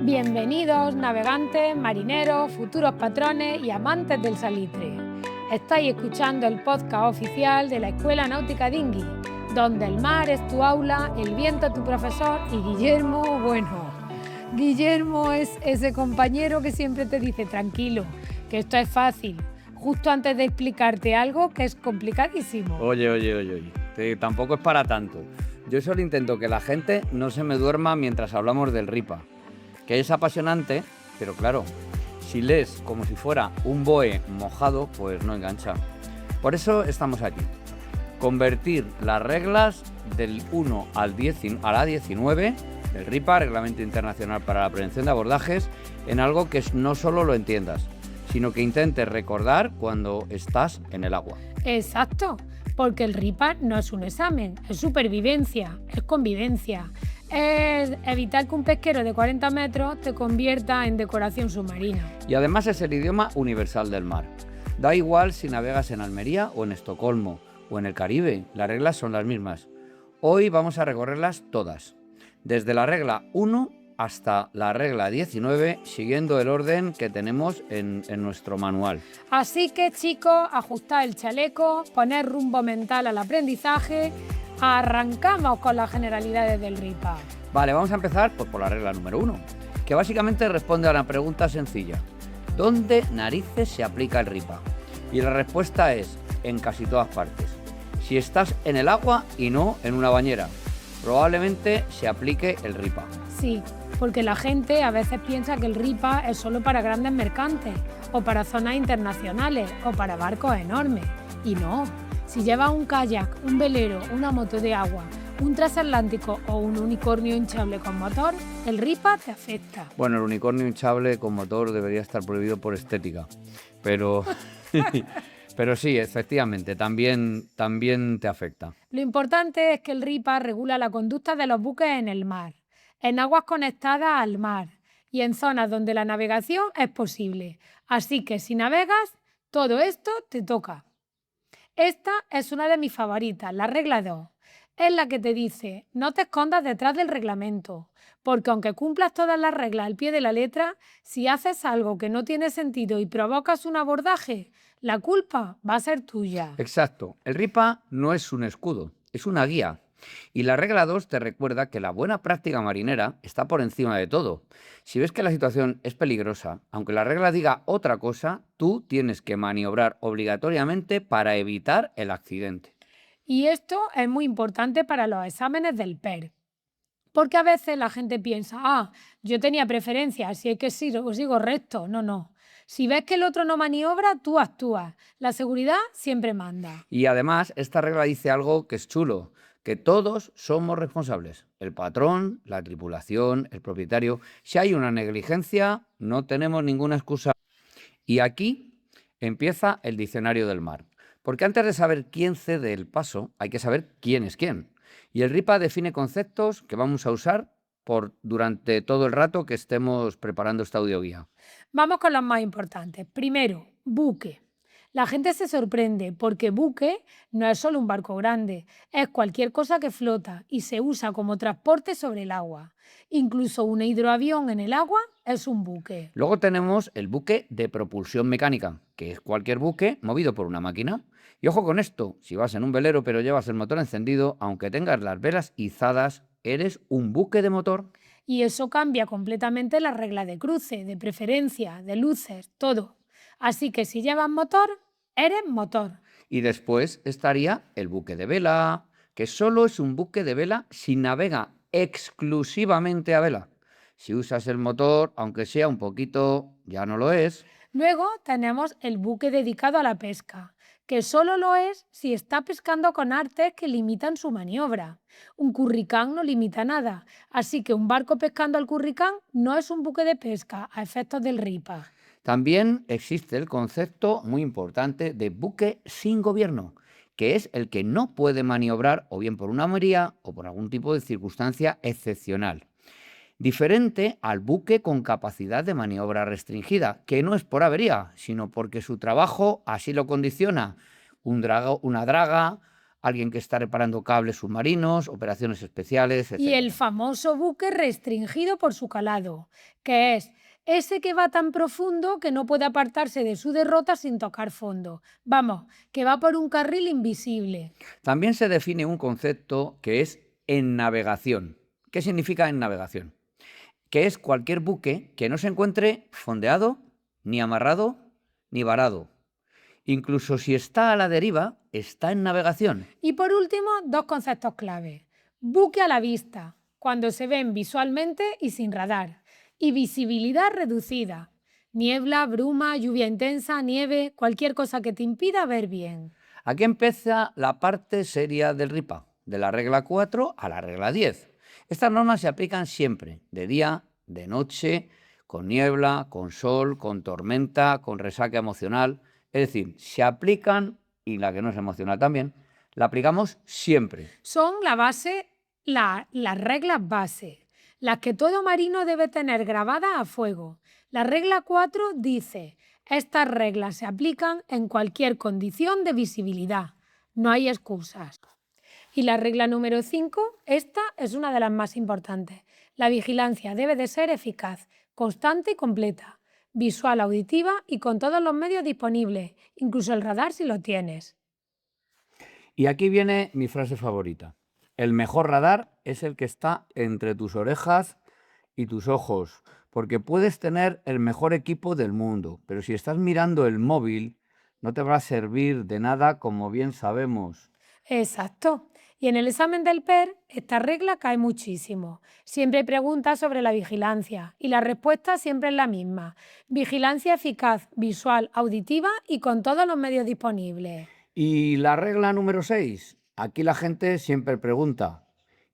Bienvenidos navegantes, marineros, futuros patrones y amantes del salitre. Estáis escuchando el podcast oficial de la Escuela Náutica Dinghy, donde el mar es tu aula, el viento tu profesor y Guillermo es ese compañero que siempre te dice tranquilo, que esto es fácil, justo antes de explicarte algo que es complicadísimo. Oye, tampoco es para tanto. Yo solo intento que la gente no se me duerma mientras hablamos del RIPA, que es apasionante, pero claro, si lees como si fuera un BOE mojado, pues no engancha. Por eso estamos aquí. Convertir las reglas del 1 a la 19 del RIPA, Reglamento Internacional para la Prevención de Abordajes, en algo que no solo lo entiendas, sino que intentes recordar cuando estás en el agua. Exacto, porque el RIPA no es un examen, es supervivencia, es convivencia, es evitar que un pesquero de 40 metros te convierta en decoración submarina. Y además es el idioma universal del mar. Da igual si navegas en Almería o en Estocolmo o en el Caribe, las reglas son las mismas. Hoy vamos a recorrerlas todas, desde la regla 1 hasta la regla 19, siguiendo el orden que tenemos en nuestro manual. Así que, chicos, ajustad el chaleco, poned rumbo mental al aprendizaje, arrancamos con las generalidades del RIPA. Vale, vamos a empezar por la regla número 1, que básicamente responde a una pregunta sencilla. ¿Dónde narices se aplica el RIPA? Y la respuesta es en casi todas partes. Si estás en el agua y no en una bañera, probablemente se aplique el RIPA. Sí, porque la gente a veces piensa que el RIPA es solo para grandes mercantes, o para zonas internacionales, o para barcos enormes. Y no, si llevas un kayak, un velero, una moto de agua, un transatlántico o un unicornio hinchable con motor, el RIPA te afecta. Bueno, el unicornio hinchable con motor debería estar prohibido por estética, pero sí, efectivamente, también te afecta. Lo importante es que el RIPA regula la conducta de los buques en el mar, en aguas conectadas al mar y en zonas donde la navegación es posible. Así que si navegas, todo esto te toca. Esta es una de mis favoritas, la regla 2. Es la que te dice, no te escondas detrás del reglamento, porque aunque cumplas todas las reglas al pie de la letra, si haces algo que no tiene sentido y provocas un abordaje, la culpa va a ser tuya. Exacto, el RIPA no es un escudo, es una guía. Y la regla 2 te recuerda que la buena práctica marinera está por encima de todo. Si ves que la situación es peligrosa, aunque la regla diga otra cosa, tú tienes que maniobrar obligatoriamente para evitar el accidente. Y esto es muy importante para los exámenes del PER. Porque a veces la gente piensa, yo tenía preferencia, así es que sigo recto. No. Si ves que el otro no maniobra, tú actúas. La seguridad siempre manda. Y además, esta regla dice algo que es chulo, que todos somos responsables. El patrón, la tripulación, el propietario. Si hay una negligencia, no tenemos ninguna excusa. Y aquí empieza el diccionario del mar. Porque antes de saber quién cede el paso, hay que saber quién es quién. Y el RIPA define conceptos que vamos a usar durante todo el rato que estemos preparando esta audioguía. Vamos con los más importantes. Primero, buque. La gente se sorprende porque buque no es solo un barco grande, es cualquier cosa que flota y se usa como transporte sobre el agua. Incluso un hidroavión en el agua es un buque. Luego tenemos el buque de propulsión mecánica, que es cualquier buque movido por una máquina. Y ojo con esto, si vas en un velero pero llevas el motor encendido, aunque tengas las velas izadas, eres un buque de motor. Y eso cambia completamente la regla de cruce, de preferencia, de luces, todo. Así que si llevas motor, eres motor. Y después estaría el buque de vela, que solo es un buque de vela si navega exclusivamente a vela. Si usas el motor, aunque sea un poquito, ya no lo es. Luego tenemos el buque dedicado a la pesca, que solo lo es si está pescando con artes que limitan su maniobra. Un curricán no limita nada, así que un barco pescando al curricán no es un buque de pesca a efectos del RIPA. También existe el concepto muy importante de buque sin gobierno, que es el que no puede maniobrar o bien por una avería o por algún tipo de circunstancia excepcional. Diferente al buque con capacidad de maniobra restringida, que no es por avería, sino porque su trabajo así lo condiciona. Una draga, alguien que está reparando cables submarinos, operaciones especiales, etc. Y el famoso buque restringido por su calado, que es ese que va tan profundo que no puede apartarse de su derrota sin tocar fondo. Vamos, que va por un carril invisible. También se define un concepto que es en navegación. ¿Qué significa en navegación? Que es cualquier buque que no se encuentre fondeado, ni amarrado, ni varado. Incluso si está a la deriva, está en navegación. Y por último, dos conceptos clave. Buque a la vista, cuando se ven visualmente y sin radar. Y visibilidad reducida. Niebla, bruma, lluvia intensa, nieve, cualquier cosa que te impida ver bien. Aquí empieza la parte seria del RIPA, de la regla 4 a la regla 10. Estas normas se aplican siempre, de día, de noche, con niebla, con sol, con tormenta, con resaca emocional. Es decir, se aplican, y la que no es emocional también, la aplicamos siempre. Son la base, las reglas base, las que todo marino debe tener grabadas a fuego. La regla 4 dice, estas reglas se aplican en cualquier condición de visibilidad. No hay excusas. Y la regla número 5, esta es una de las más importantes. La vigilancia debe de ser eficaz, constante y completa, visual, auditiva y con todos los medios disponibles, incluso el radar si lo tienes. Y aquí viene mi frase favorita. El mejor radar es el que está entre tus orejas y tus ojos, porque puedes tener el mejor equipo del mundo, pero si estás mirando el móvil, no te va a servir de nada, como bien sabemos. Exacto. Y en el examen del PER, esta regla cae muchísimo. Siempre hay preguntas sobre la vigilancia y la respuesta siempre es la misma. Vigilancia eficaz, visual, auditiva y con todos los medios disponibles. Y la regla número 6. Aquí la gente siempre pregunta,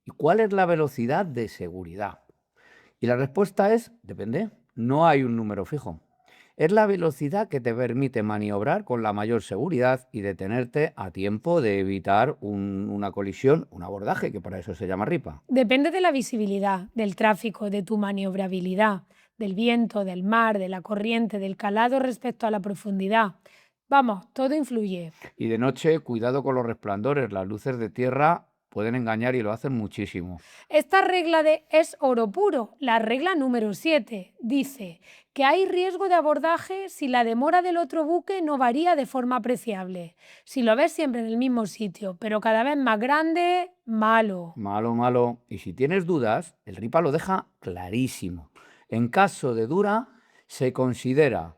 ¿y cuál es la velocidad de seguridad? Y la respuesta es, depende, no hay un número fijo. Es la velocidad que te permite maniobrar con la mayor seguridad y detenerte a tiempo de evitar una colisión, un abordaje, que para eso se llama RIPA. Depende de la visibilidad, del tráfico, de tu maniobrabilidad, del viento, del mar, de la corriente, del calado respecto a la profundidad. Vamos, todo influye. Y de noche, cuidado con los resplandores, las luces de tierra pueden engañar y lo hacen muchísimo. Esta regla es oro puro, la regla número 7, dice que hay riesgo de abordaje si la demora del otro buque no varía de forma apreciable. Si lo ves siempre en el mismo sitio, pero cada vez más grande, malo. Malo, malo. Y si tienes dudas, el RIPA lo deja clarísimo. En caso de dura, se considera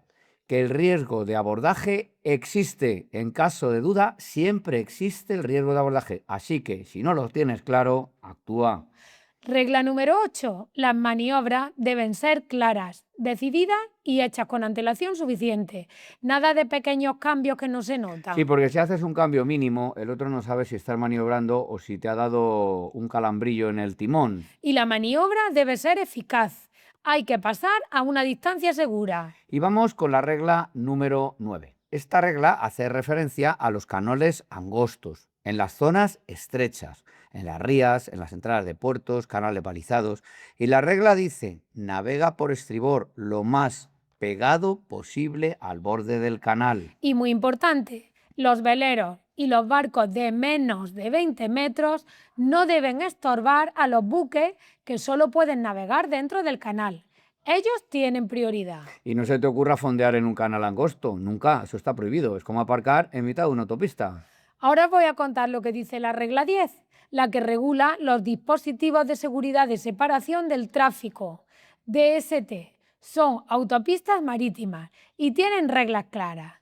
que el riesgo de abordaje existe. En caso de duda, siempre existe el riesgo de abordaje. Así que, si no lo tienes claro, actúa. Regla número 8. Las maniobras deben ser claras, decididas y hechas con antelación suficiente. Nada de pequeños cambios que no se notan. Sí, porque si haces un cambio mínimo, el otro no sabe si estás maniobrando o si te ha dado un calambrillo en el timón. Y la maniobra debe ser eficaz. Hay que pasar a una distancia segura. Y vamos con la regla número 9. Esta regla hace referencia a los canales angostos, en las zonas estrechas, en las rías, en las entradas de puertos, canales balizados. Y la regla dice, navega por estribor lo más pegado posible al borde del canal. Y muy importante, los veleros y los barcos de menos de 20 metros no deben estorbar a los buques que solo pueden navegar dentro del canal. Ellos tienen prioridad. Y no se te ocurra fondear en un canal angosto, nunca, eso está prohibido, es como aparcar en mitad de una autopista. Ahora os voy a contar lo que dice la regla 10, la que regula los dispositivos de seguridad de separación del tráfico, DST. Son autopistas marítimas y tienen reglas claras.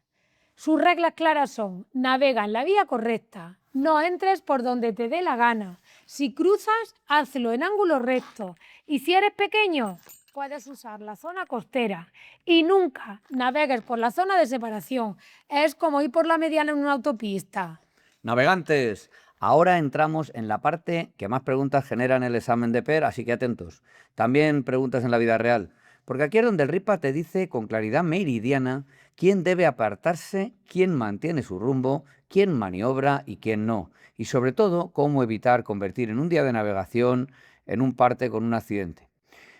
Sus reglas claras son, navega en la vía correcta, no entres por donde te dé la gana, si cruzas, hazlo en ángulo recto y si eres pequeño, puedes usar la zona costera y nunca navegues por la zona de separación, es como ir por la mediana en una autopista. Navegantes, ahora entramos en la parte que más preguntas genera en el examen de PER, así que atentos. También preguntas en la vida real, porque aquí es donde el RIPA te dice con claridad meridiana quién debe apartarse, quién mantiene su rumbo, quién maniobra y quién no. Y sobre todo, cómo evitar convertir en un día de navegación en un parte con un accidente.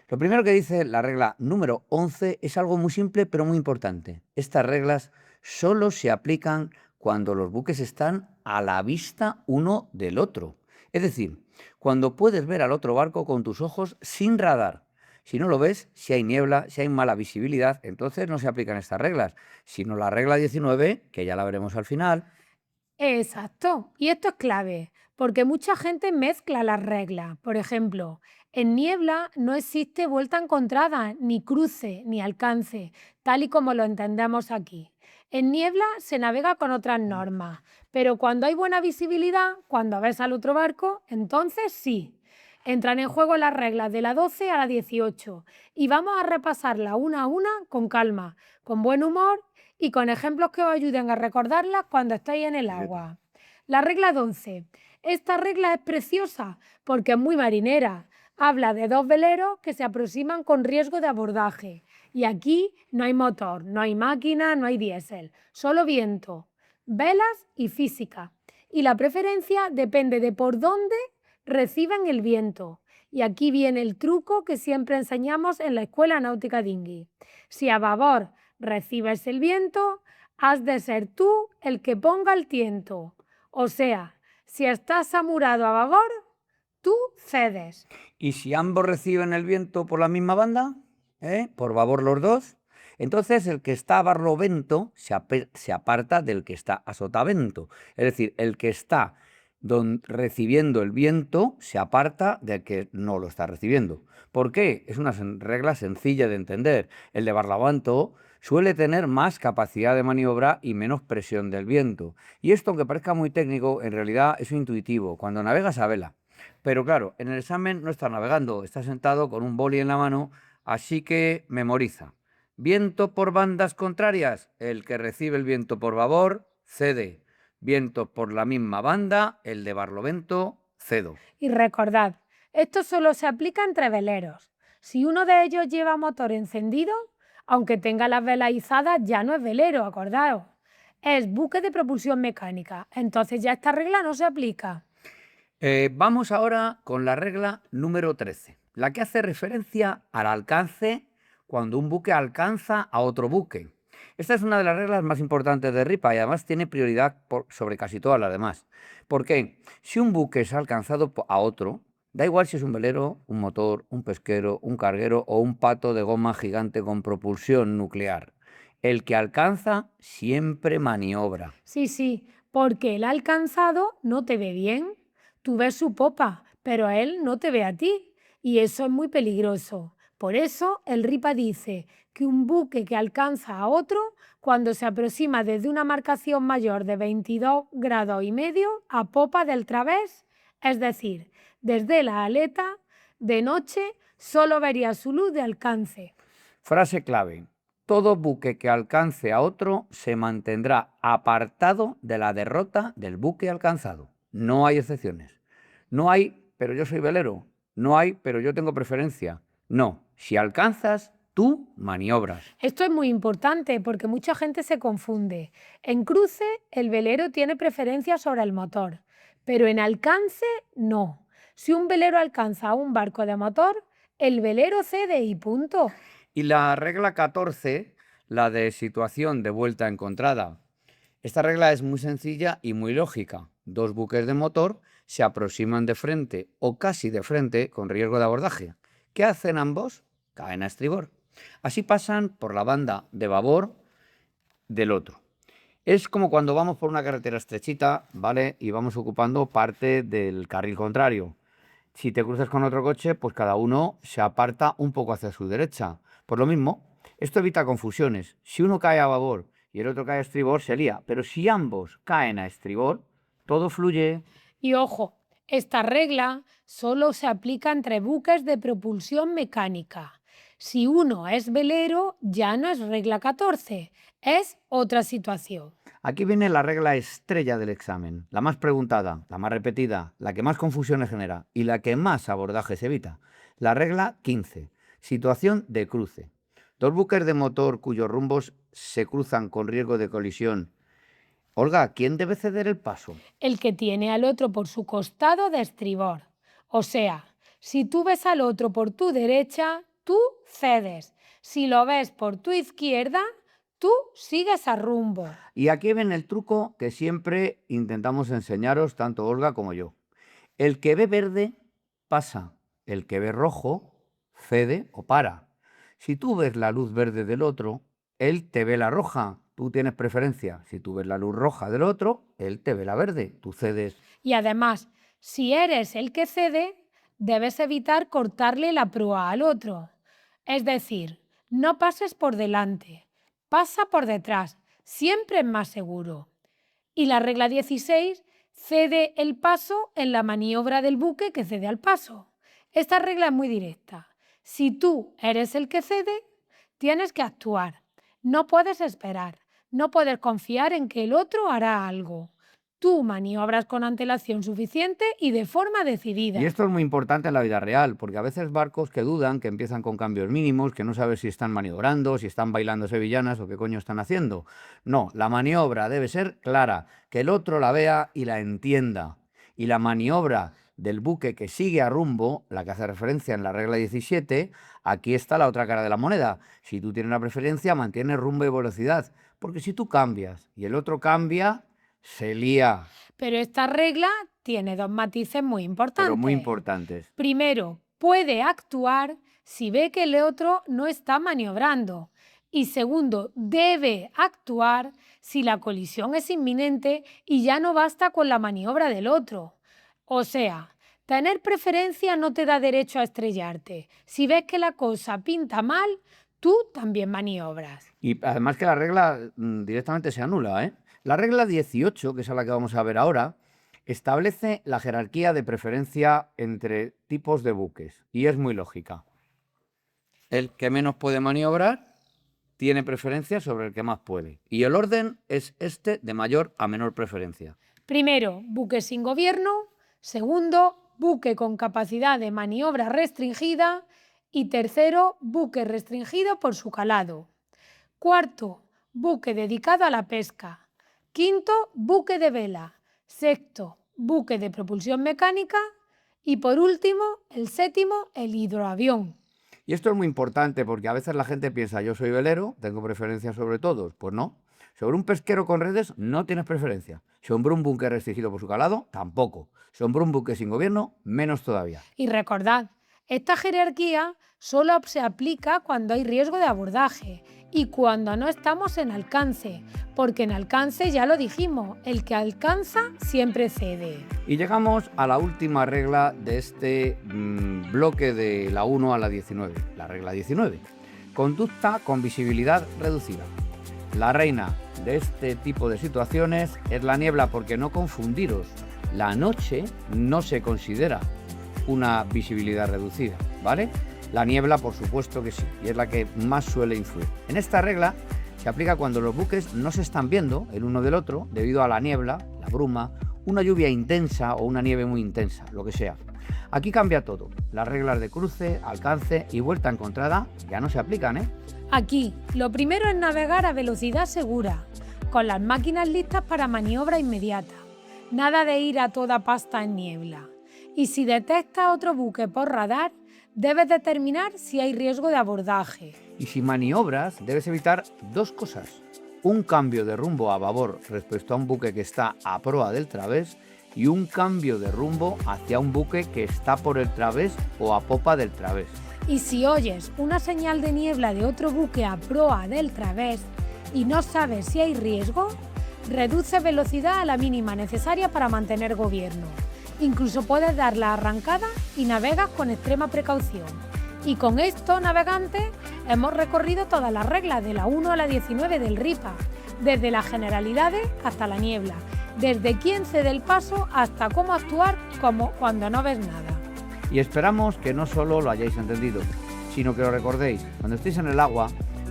Lo primero que dice la regla número 11 es algo muy simple pero muy importante. Estas reglas solo se aplican cuando los buques están a la vista uno del otro. Es decir, cuando puedes ver al otro barco con tus ojos sin radar. Si no lo ves, si hay niebla, si hay mala visibilidad, entonces no se aplican estas reglas, sino la regla 19, que ya la veremos al final. Exacto. Y esto es clave, porque mucha gente mezcla las reglas. Por ejemplo, en niebla no existe vuelta encontrada, ni cruce, ni alcance, tal y como lo entendemos aquí. En niebla se navega con otras normas, pero cuando hay buena visibilidad, cuando ves al otro barco, entonces sí. Entran en juego las reglas de la 12 a la 18 y vamos a repasarlas una a una con calma, con buen humor y con ejemplos que os ayuden a recordarlas cuando estáis en el agua. La regla 11. Esta regla es preciosa porque es muy marinera. Habla de dos veleros que se aproximan con riesgo de abordaje. Y aquí no hay motor, no hay máquina, no hay diésel, solo viento, velas y física. Y la preferencia depende de por dónde reciben el viento. Y aquí viene el truco que siempre enseñamos en la Escuela Náutica Dinghy. Si a babor recibes el viento, has de ser tú el que ponga el tiento. O sea, si estás amurado a babor, tú cedes. ¿Y si ambos reciben el viento por la misma banda? Por babor los dos. Entonces el que está a barlovento se aparta del que está a sotavento. Es decir, el que está recibiendo el viento se aparta del que no lo está recibiendo. ¿Por qué? Es una regla sencilla de entender. El de barlovento suele tener más capacidad de maniobra y menos presión del viento. Y esto, aunque parezca muy técnico, en realidad es intuitivo. Cuando navegas a vela. Pero claro, en el examen no está navegando, está sentado con un boli en la mano, así que memoriza. Viento por bandas contrarias, el que recibe el viento por babor, cede. Viento por la misma banda, el de barlovento, cedo. Y recordad, esto solo se aplica entre veleros. Si uno de ellos lleva motor encendido, aunque tenga las velas izadas, ya no es velero, acordaos. Es buque de propulsión mecánica, entonces ya esta regla no se aplica. Vamos ahora con la regla número 13, la que hace referencia al alcance cuando un buque alcanza a otro buque. Esta es una de las reglas más importantes de RIPA y además tiene prioridad sobre casi todas las demás. ¿Por qué? Si un buque es alcanzado a otro, da igual si es un velero, un motor, un pesquero, un carguero o un pato de goma gigante con propulsión nuclear. El que alcanza siempre maniobra. Sí, porque el alcanzado no te ve bien. Tú ves su popa, pero él no te ve a ti. Y eso es muy peligroso. Por eso el RIPA dice que un buque que alcanza a otro, cuando se aproxima desde una marcación mayor de 22 grados y medio a popa del través, es decir, desde la aleta, de noche solo vería su luz de alcance. Frase clave. Todo buque que alcance a otro se mantendrá apartado de la derrota del buque alcanzado. No hay excepciones. No hay, pero yo soy velero. No hay, pero yo tengo preferencia. No, si alcanzas, tú maniobras. Esto es muy importante porque mucha gente se confunde. En cruce, el velero tiene preferencia sobre el motor, pero en alcance, no. Si un velero alcanza a un barco de motor, el velero cede y punto. Y la regla 14, la de situación de vuelta encontrada. Esta regla es muy sencilla y muy lógica. Dos buques de motor se aproximan de frente o casi de frente con riesgo de abordaje. ¿Qué hacen ambos? Caen a estribor. Así pasan por la banda de babor del otro. Es como cuando vamos por una carretera estrechita, ¿vale? Y vamos ocupando parte del carril contrario. Si te cruzas con otro coche, pues cada uno se aparta un poco hacia su derecha. Por lo mismo, esto evita confusiones. Si uno cae a babor y el otro cae a estribor, se lía. Pero si ambos caen a estribor, todo fluye. Y ojo, esta regla solo se aplica entre buques de propulsión mecánica. Si uno es velero, ya no es regla 14, es otra situación. Aquí viene la regla estrella del examen, la más preguntada, la más repetida, la que más confusiones genera y la que más abordajes evita. La regla 15, situación de cruce. Dos buques de motor cuyos rumbos se cruzan con riesgo de colisión. Olga, ¿quién debe ceder el paso? El que tiene al otro por su costado de estribor. O sea, si tú ves al otro por tu derecha, tú cedes. Si lo ves por tu izquierda, Tú sigues a rumbo. Y aquí viene el truco que siempre intentamos enseñaros, tanto Olga como yo. El que ve verde pasa, el que ve rojo cede o para. Si tú ves la luz verde del otro, él te ve la roja, tú tienes preferencia. Si tú ves la luz roja del otro, él te ve la verde, tú cedes. Y además, si eres el que cede, debes evitar cortarle la proa al otro. Es decir, no pases por delante, pasa por detrás, siempre es más seguro. Y la regla 16, cede el paso en la maniobra del buque que cede al paso. Esta regla es muy directa. Si tú eres el que cede, tienes que actuar. No puedes esperar, no puedes confiar en que el otro hará algo. Tú maniobras con antelación suficiente y de forma decidida. Y esto es muy importante en la vida real, porque a veces barcos que dudan, que empiezan con cambios mínimos, que no sabes si están maniobrando, si están bailando sevillanas o qué coño están haciendo. No, la maniobra debe ser clara, que el otro la vea y la entienda. Y la maniobra del buque que sigue a rumbo, la que hace referencia en la regla 17, aquí está la otra cara de la moneda. Si tú tienes la preferencia, mantienes rumbo y velocidad, porque si tú cambias y el otro cambia, se lía. Pero esta regla tiene dos matices muy importantes. Pero muy importantes. Primero, puede actuar si ve que el otro no está maniobrando. Y segundo, debe actuar si la colisión es inminente y ya no basta con la maniobra del otro. O sea, tener preferencia no te da derecho a estrellarte. Si ves que la cosa pinta mal, tú también maniobras. Y además que la regla directamente se anula, ¿eh? La regla 18, que es a la que vamos a ver ahora, establece la jerarquía de preferencia entre tipos de buques. Y es muy lógica. El que menos puede maniobrar tiene preferencia sobre el que más puede. Y el orden es este de mayor a menor preferencia. Primero, buque sin gobierno. Segundo, buque con capacidad de maniobra restringida. Y tercero, buque restringido por su calado. Cuarto, buque dedicado a la pesca. Quinto, buque de vela. Sexto, buque de propulsión mecánica. Y por último, el séptimo, el hidroavión. Y esto es muy importante porque a veces la gente piensa, yo soy velero, tengo preferencia sobre todos. Pues no. Sobre un pesquero con redes no tienes preferencia. Sobre un buque restringido por su calado, tampoco. Sobre un buque sin gobierno, menos todavía. Y recordad, esta jerarquía solo se aplica cuando hay riesgo de abordaje y cuando no estamos en alcance, porque en alcance ya lo dijimos, el que alcanza siempre cede. Y llegamos a la última regla de este bloque de la 1 a la 19, la regla 19. Conducta con visibilidad reducida. La reina de este tipo de situaciones es la niebla, porque no confundiros, la noche no se considera una visibilidad reducida, ¿vale? La niebla, por supuesto que sí, y es la que más suele influir. En esta regla se aplica cuando los buques no se están viendo el uno del otro debido a la niebla, la bruma, una lluvia intensa o una nieve muy intensa, lo que sea. Aquí cambia todo. Las reglas de cruce, alcance y vuelta encontrada ya no se aplican, ¿eh? Aquí, lo primero es navegar a velocidad segura, con las máquinas listas para maniobra inmediata. Nada de ir a toda pasta en niebla. Y si detectas otro buque por radar, debes determinar si hay riesgo de abordaje. Y si maniobras, debes evitar dos cosas. Un cambio de rumbo a babor respecto a un buque que está a proa del través y un cambio de rumbo hacia un buque que está por el través o a popa del través. Y si oyes una señal de niebla de otro buque a proa del través y no sabes si hay riesgo, reduce velocidad a la mínima necesaria para mantener gobierno. Incluso puedes dar la arrancada y navegas con extrema precaución. Y con esto, navegantes, hemos recorrido todas las reglas de la 1 a la 19 del RIPA, desde las generalidades hasta la niebla, desde quién cede el paso hasta cómo actuar cuando no ves nada. Y esperamos que no solo lo hayáis entendido, sino que lo recordéis cuando estéis en el agua,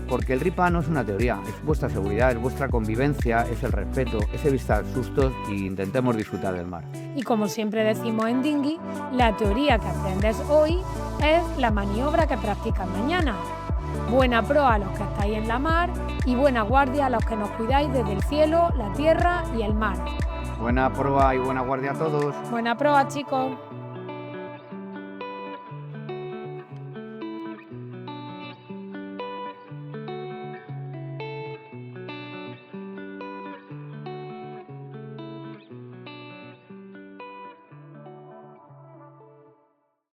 porque el RIPA no es una teoría, es vuestra seguridad, es vuestra convivencia, es el respeto, es evitar sustos e intentemos disfrutar del mar. Y como siempre decimos en Dinghy, la teoría que aprendes hoy es la maniobra que practicas mañana. Buena proa a los que estáis en la mar y buena guardia a los que nos cuidáis desde el cielo, la tierra y el mar. Buena proa y buena guardia a todos. Buena proa, chicos.